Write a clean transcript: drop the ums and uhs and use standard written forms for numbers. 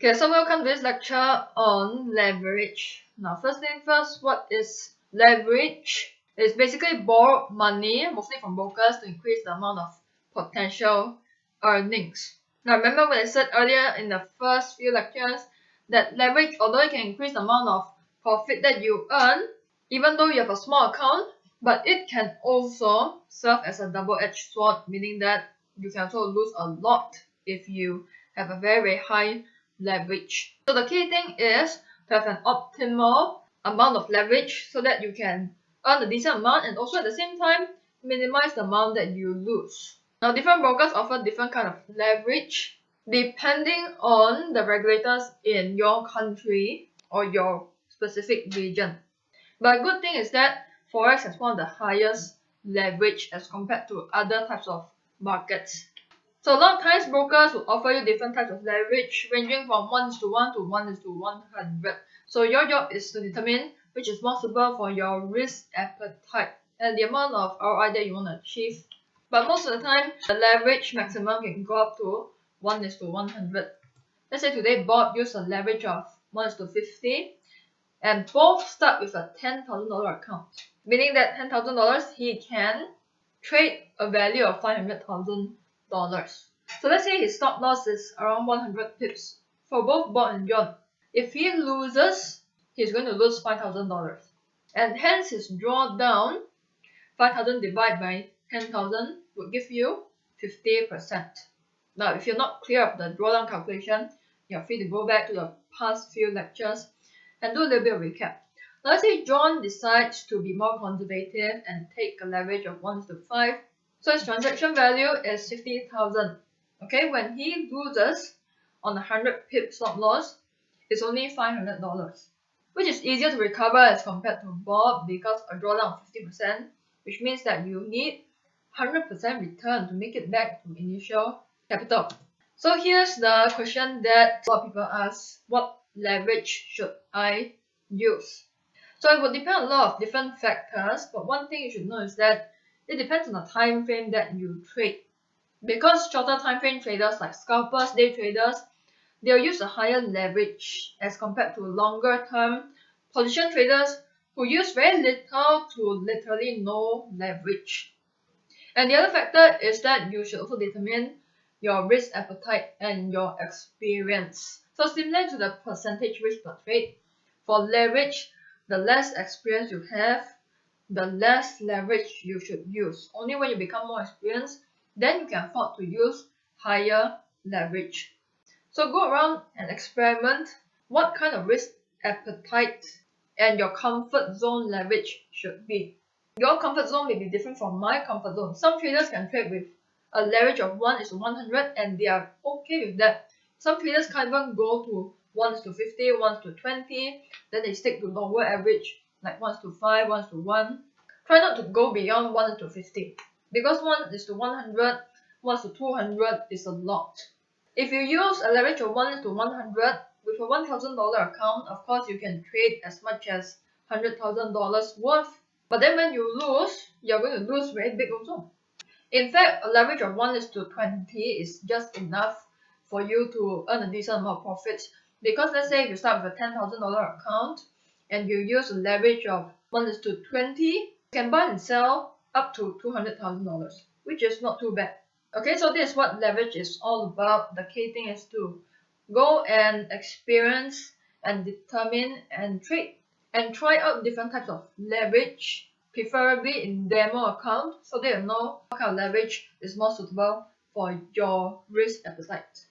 Okay, so welcome to this lecture on leverage. Now, first thing first, what is leverage? It's basically borrowed money, mostly from brokers, to increase the amount of potential earnings. Now, remember what I said earlier in the first few lectures that leverage, although it can increase the amount of profit that you earn, even though you have a small account, but it can also serve as a double-edged sword, meaning that you can also lose a lot if you have a very, very high leverage. So the key thing is to have an optimal amount of leverage so that you can earn a decent amount and also at the same time minimize the amount that you lose. Now, different brokers offer different kind of leverage depending on the regulators in your country or your specific region. But a good thing is that Forex has one of the highest leverage as compared to other types of markets. So a lot of times brokers will offer you different types of leverage ranging from 1:1 to 1:100. So your job is to determine which is more suitable for your risk appetite and the amount of ROI that you want to achieve. But most of the time, the leverage maximum can go up to 1:100. Let's say today Bob used a leverage of 1:50 and both start with a $10,000 account, meaning that $10,000 he can trade a value of $500,000. So let's say his stop loss is around 100 pips for both Bob and John. If he loses, he's going to lose $5,000, and hence his drawdown 5,000 divided by 10,000 would give you 50%. Now, if you're not clear of the drawdown calculation, you're free to go back to the past few lectures and do a little bit of recap. Now, let's say John decides to be more conservative and take a leverage of 1:5. So his transaction value is 50,000. Okay, when he loses on a 100 pip stop loss, it's only $500, which is easier to recover as compared to Bob because a drawdown of 50%, which means that you need 100% return to make it back to initial capital. So here's the question that a lot of people ask: what leverage should I use? So it would depend on a lot of different factors, but one thing you should know is that it depends on the time frame that you trade. Because shorter time frame traders like scalpers, day traders, they'll use a higher leverage as compared to longer term position traders who use very little to literally no leverage. And the other factor is that you should also determine your risk appetite and your experience. So similar to the percentage risk per trade, for leverage, the less experience you have, the less leverage you should use. Only when you become more experienced, then you can afford to use higher leverage. So go around and experiment what kind of risk appetite and your comfort zone leverage should be. Your comfort zone may be different from my comfort zone. Some traders can trade with a leverage of 1:100 and they are okay with that. Some traders can't even go to 1:50, 1:20, then they stick to lower average like 1:5, 1:1. Try not to go beyond 1:50 because 1:100, 1:200 is a lot. If you use a leverage of 1:100 with a $1,000 account, of course you can trade as much as $100,000 worth. But then when you lose, you're going to lose very big also. In fact, a leverage of 1:20 is just enough for you to earn a decent amount of profits. Because let's say if you start with a $10,000 account and you use a leverage of 1:20, you can buy and sell up to $200,000, which is not too bad. Okay, so this is what leverage is all about. The key thing is to go and experience and determine and trade and try out different types of leverage, preferably in demo account, so that you know what kind of leverage is more suitable for your risk appetite.